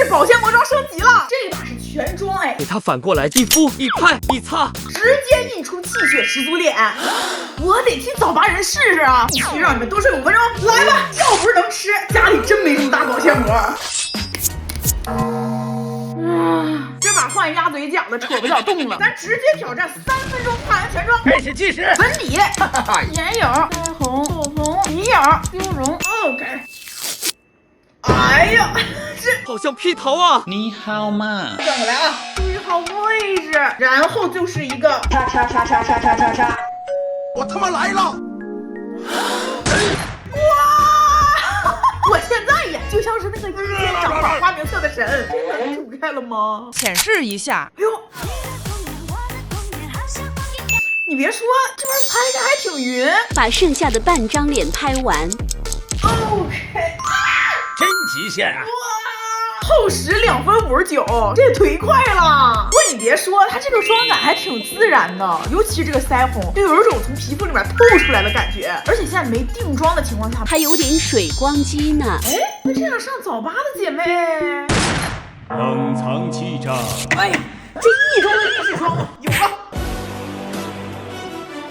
保鲜膜装升级了，这把是全妆哎，给它反过来一敷一拍一擦，直接印出气血十足脸。我得替早八人试试啊！必须让你们多睡5分钟。来吧，要不是能吃，家里真没这么大保鲜膜。这把换鸭嘴甲的扯不了动了，咱直接挑战3分钟画完全妆。开始计时。粉底、眼影、腮红、口红、鼻影、修容。OK。哎呀，这好像披头啊！你好吗？转过来啊，注意好位置，然后就是一个叉叉叉叉叉叉叉叉。我他妈来了！哇！我现在呀，就像是那个一天长法花名册的神。煮开了吗？显示一下。哎呦！你别说，这玩意儿拍的还挺匀。把剩下的半张脸拍完。OK。真极限啊！耗时2分59，这也忒快了。不过你别说，它这个妆感还挺自然的，尤其这个腮红，就有一种从皮肤里面透出来的感觉。而且现在没定妆的情况下，还有点水光肌呢。哎，那这样上早八的姐妹，冷藏气炸。哎呀，这